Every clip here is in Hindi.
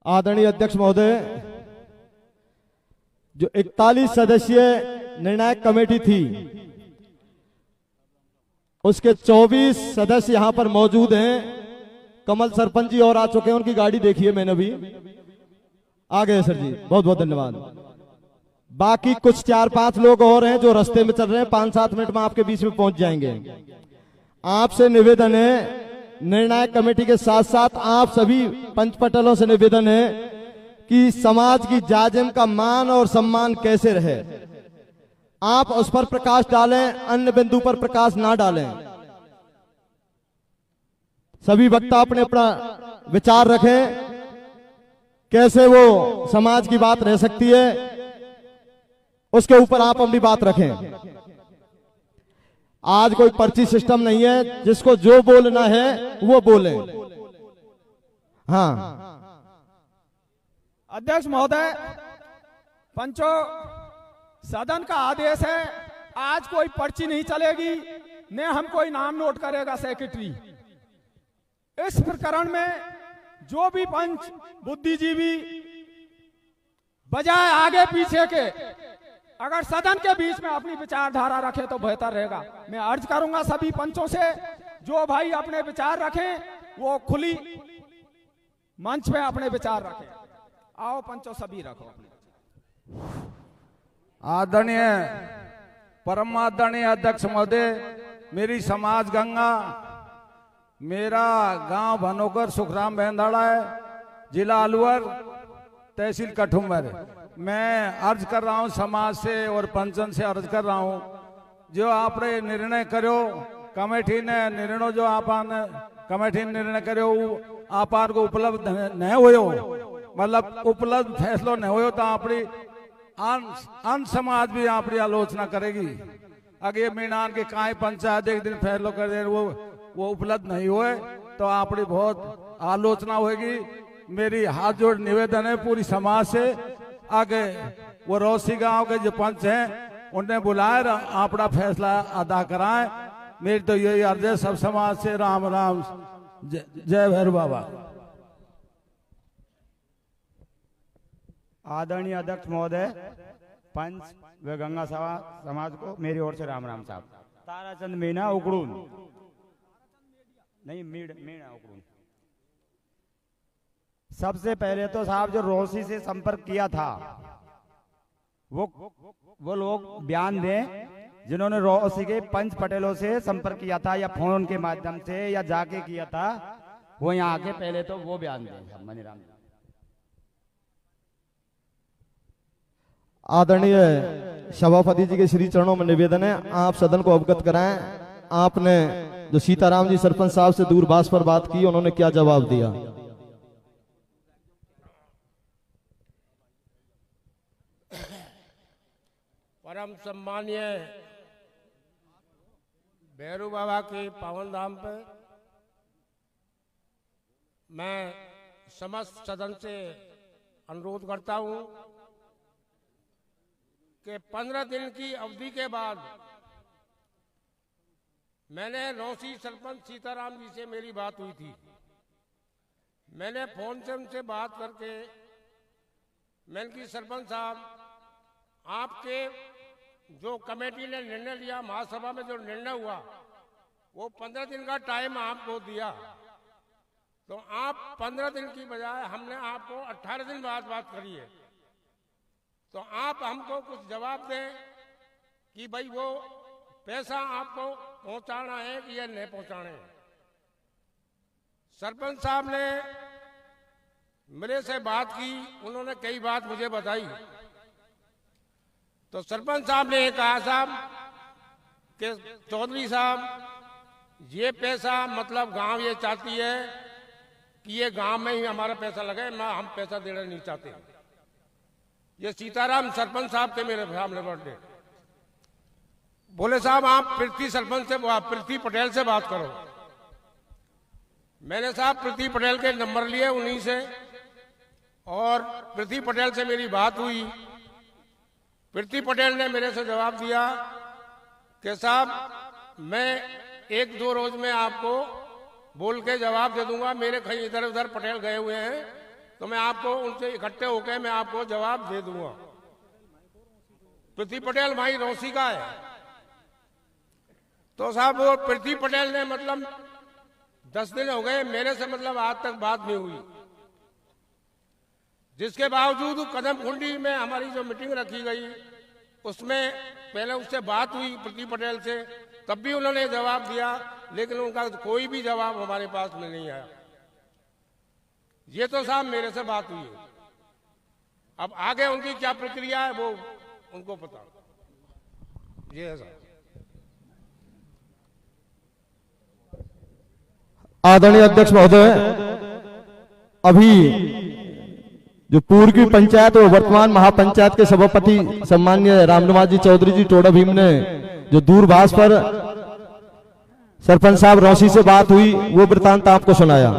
आदरणीय अध्यक्ष महोदय, जो 41 सदस्यीय निर्णायक कमेटी थी उसके 24 सदस्य यहां पर मौजूद हैं। कमल सरपंच जी और आ चुके हैं, उनकी गाड़ी देखिए मैंने अभी आ गए सर जी, बहुत बहुत धन्यवाद। बाकी कुछ 4-5 लोग और हैं जो रास्ते में चल रहे हैं, 5-7 मिनट में आपके बीच में पहुंच जाएंगे। आपसे निवेदन है, निर्णायक कमेटी के साथ साथ आप सभी पंचपटलों से निवेदन है कि समाज की जाजिम का मान और सम्मान कैसे रहे, आप उस पर प्रकाश डालें, अन्य बिंदु पर प्रकाश ना डालें। सभी वक्ता अपने अपना विचार रखें, कैसे वो समाज की बात रह सकती है उसके ऊपर आप अपनी बात रखें। आज कोई पर्ची सिस्टम नहीं है, जिसको जो बोलना है वो बोले। हाँ अध्यक्ष महोदय, पंचों, सदन का आदेश है, आज कोई पर्ची नहीं चलेगी, न हम कोई नाम नोट करेगा सेक्रेटरी। इस प्रकरण में जो भी पंच बुद्धिजीवी बजाय आगे पीछे के अगर सदन के बीच में अपनी विचारधारा रखे तो बेहतर रहेगा। मैं अर्ज करूंगा सभी पंचों से, जो भाई अपने विचार रखें वो खुली मंच पे अपने विचार रखें। आओ पंचों, सभी रखो अपने। आदरणीय परम आदरणीय अध्यक्ष महोदय, मेरी समाज गंगा, मेरा गांव भनोकर सुखराम बेंदाड़ा है, जिला अलवर, तहसील कठुमर। मैं अर्ज कर रहा हूं समाज से और पंचन से अर्ज कर रहा हूं, जो आपने निर्णय करो कमेटी ने निर्णय जो आपने कमेटी ने निर्णय करो आप को उपलब्ध नहीं हो, मतलब उपलब्ध फैसलो नहीं हो तो अपनी अन समाज भी अपनी आलोचना करेगी। अगे मीनान के काई पंचायत एक दिन फैसलो कर दे वो उपलब्ध नहीं हुए तो अपनी बहुत आलोचना होगी। मेरी हाथ जोड़ निवेदन है पूरी समाज से, आगे वो रोसी गांव के जो पंच हैं उन्हें बुलाए अपना फैसला अदा कराएं। मेरी तो यही अर्ज है सब समाज से। राम राम, जय भैरव बाबा। आदरणीय अध्यक्ष महोदय, पंच व गंगा समाज को मेरी ओर से राम राम साहब। ताराचंद मीणा उकड़ून, नहीं मीणा उकड़ून। सबसे पहले तो साहब जो रोसी से संपर्क किया था वो लोग बयान दें, जिन्होंने रोसी के पंच पटेलों से संपर्क किया था या फोन के माध्यम से या जाके किया था, वो यहाँ आके पहले तो वो बयान दें। मनीराम आदरणीय सभापति जी के श्री चरणों में निवेदन है, आप सदन को अवगत कराएं। आपने जो सीताराम जी सरपंच साहब से दूरभाष पर बात की, उन्होंने क्या जवाब दिया। परम सम्मानीय भैरव बाबा के पावन धाम पर मैं समस्त सदन से अनुरोध करता हूं कि 15 दिन की अवधि के बाद मैंने रोसी सरपंच सीताराम जी से मेरी बात हुई थी। मैंने फोन से उनसे बात करके मैंने की सरपंच साहब, आपके जो कमेटी ने निर्णय लिया, महासभा में जो निर्णय हुआ वो 15 दिन का टाइम आपको दिया, तो आप 15 दिन की बजाय हमने आपको 18 दिन बाद बात करी है, तो आप हमको कुछ जवाब दें कि भाई वो पैसा आपको पहुंचाना है कि या नहीं पहुंचाना है। सरपंच साहब ने मेरे से बात की, उन्होंने कई बात मुझे बताई। तो सरपंच साहब ने कहा साहब कि चौधरी साहब, ये पैसा मतलब गांव ये चाहती है कि ये गांव में ही हमारा पैसा लगे, ना हम पैसा देना नहीं चाहते। ये सीताराम सरपंच साहब थे मेरे सामने बैठे, बोले साहब आप पृथ्वी सरपंच से, पृथ्वी पटेल से बात करो। मैंने साहब पृथ्वी पटेल के नंबर लिए उन्हीं से, और पृथ्वी पटेल से मेरी बात हुई। पृथ्वी पटेल ने मेरे से जवाब दिया कि साहब मैं 1-2 रोज में आपको बोल के जवाब दे दूंगा, मेरे कहीं इधर उधर पटेल गए हुए हैं, तो मैं आपको उनसे इकट्ठे होकर मैं आपको जवाब दे दूंगा। पृथ्वी पटेल भाई रौसी का है। तो साहब वो पृथ्वी पटेल ने मतलब 10 दिन हो गए मेरे से मतलब आज तक बात नहीं हुई, जिसके बावजूद कदम खुंडी में हमारी जो मीटिंग रखी गई उसमें पहले उससे बात हुई पृथ्वी पटेल से, तब भी उन्होंने जवाब दिया, लेकिन उनका कोई भी जवाब हमारे पास में नहीं आया। ये तो साहब मेरे से बात हुई है, अब आगे उनकी क्या प्रक्रिया है वो उनको पता। ये है साहब। आदरणीय अध्यक्ष महोदय, अभी जो पूर्व की पंचायत और वर्तमान महापंचायत के सभापति सम्माननीय रामनिवास जी चौधरी जी टोडा भीम ने जो दूरभाष पर सरपंच साहब रौसी से बात हुई वो वृतांत आपको सुनाया।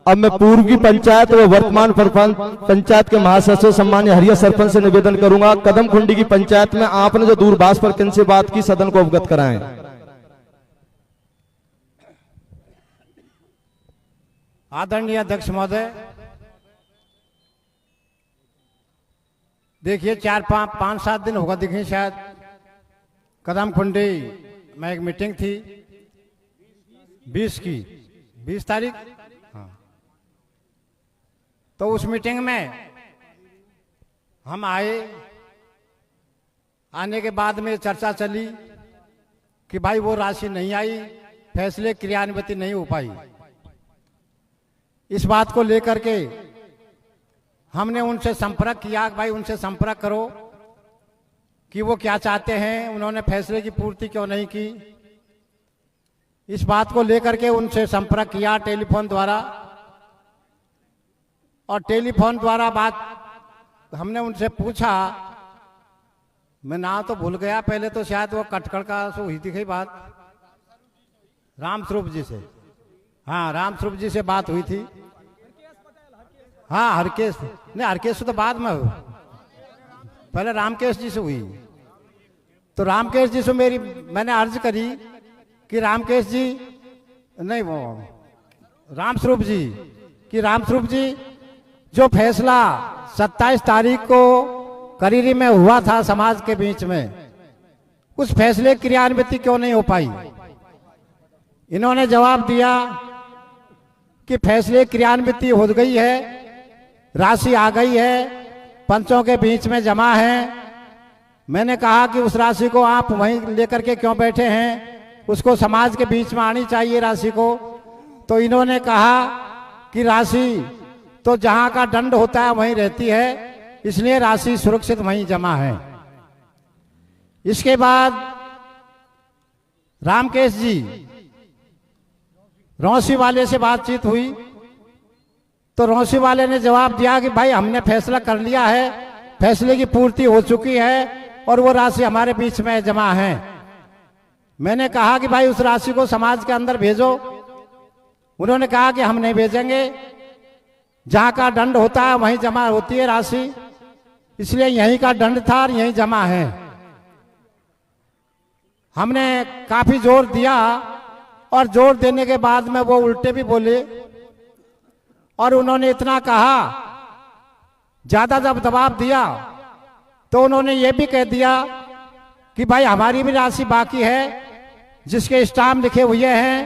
अब मैं पूर्व की पंचायत और वर्तमान पंचायत के महासचिव सम्मान्य हरिया सरपंच से निवेदन करूंगा, कदम खुंडी की पंचायत में आपने जो दूरभाष पर किन से बात की सदन को अवगत कराएं। आदरणीय अध्यक्ष महोदय, देखिए 4-5-7 दिन होगा, देखिए शायद कदम खुंडी में एक मीटिंग थी 20 तारीख, हाँ। तो उस मीटिंग में हम आए, आने के बाद में चर्चा चली कि भाई वो राशि नहीं आई, फैसले क्रियान्वित नहीं हो पाई। इस बात को लेकर के हमने उनसे संपर्क किया, भाई उनसे संपर्क करो कि वो क्या चाहते हैं, उन्होंने फैसले की पूर्ति क्यों नहीं की। इस बात को लेकर के उनसे संपर्क किया टेलीफोन द्वारा, और टेलीफोन द्वारा बात हमने उनसे पूछा, मैं ना तो भूल गया, पहले तो शायद वो कटकड़ का सो हुई थी बात, रामस्वरूप जी से, हाँ रामस्वरूप जी से बात हुई थी, हाँ हरकेश, नहीं हरकेश तो बाद में हुई, पहले रामकेश जी से हुई। तो रामकेश जी से मैंने अर्ज करी कि रामकेश जी, नहीं वो रामस्वरूप जी, कि रामस्वरूप जी जो फैसला 27 तारीख को करीरी में हुआ था समाज के बीच में, उस फैसले की क्रियान्वित क्यों नहीं हो पाई। इन्होंने जवाब दिया कि फैसले क्रियान्वित हो गई है, राशि आ गई है, पंचों के बीच में जमा है। मैंने कहा कि उस राशि को आप वहीं लेकर के क्यों बैठे हैं, उसको समाज के बीच में आनी चाहिए राशि को। तो इन्होंने कहा कि राशि तो जहां का दंड होता है वहीं रहती है, इसलिए राशि सुरक्षित वहीं जमा है। इसके बाद रामकेश जी रौसी वाले से बातचीत हुई, तो रौसी वाले ने जवाब दिया कि भाई हमने फैसला कर लिया है, फैसले की पूर्ति हो चुकी है और वो राशि हमारे बीच में जमा है। मैंने कहा कि भाई उस राशि को समाज के अंदर भेजो। उन्होंने कहा कि हम नहीं भेजेंगे, जहां का दंड होता है वहीं जमा होती है राशि, इसलिए यहीं का दंड था और यहीं जमा है। हमने काफी जोर दिया और जोर देने के बाद में वो उल्टे भी बोले, और उन्होंने इतना कहा, ज्यादा जब दबाव दिया तो उन्होंने ये भी कह दिया कि भाई हमारी भी राशि बाकी है, जिसके स्टाम्प लिखे हुए हैं,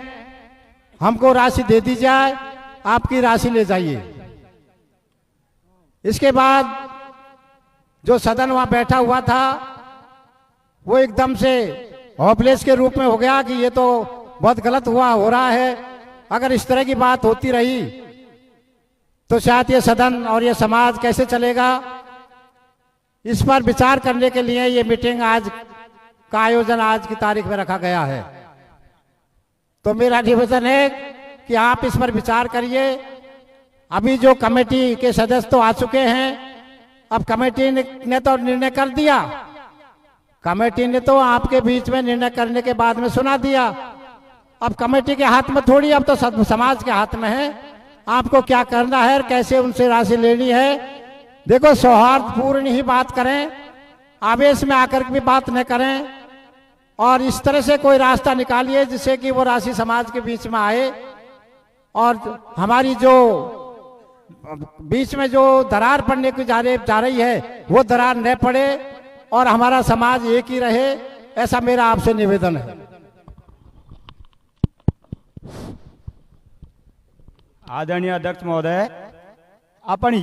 हमको राशि दे दी जाए, आपकी राशि ले जाइए। इसके बाद जो सदन वहां बैठा हुआ था वो एकदम से होपलेस के रूप में हो गया कि ये तो बहुत गलत हो रहा है। अगर इस तरह की बात होती रही तो शायद ये सदन और ये समाज कैसे चलेगा। इस पर विचार करने के लिए ये मीटिंग आज का आयोजन आज की तारीख में रखा गया है। तो मेरा निवेदन है कि आप इस पर विचार करिए। अभी जो कमेटी के सदस्य तो आ चुके हैं, अब कमेटी ने तो निर्णय कर दिया, कमेटी ने तो आपके बीच में निर्णय करने के बाद में सुना दिया। अब कमेटी के हाथ में थोड़ी, अब तो समाज के हाथ में है, आपको क्या करना है और कैसे उनसे राशि लेनी है। देखो सौहार्दपूर्ण ही बात करें, आवेश में आकर के भी बात न करें, और इस तरह से कोई रास्ता निकालिए जिससे कि वो राशि समाज के बीच में आए और हमारी जो बीच में जो दरार पड़ने की जा रही है वो दरार न पड़े और हमारा समाज एक ही रहे, ऐसा मेरा आपसे निवेदन है। आदरणीय अध्यक्ष महोदय, अपन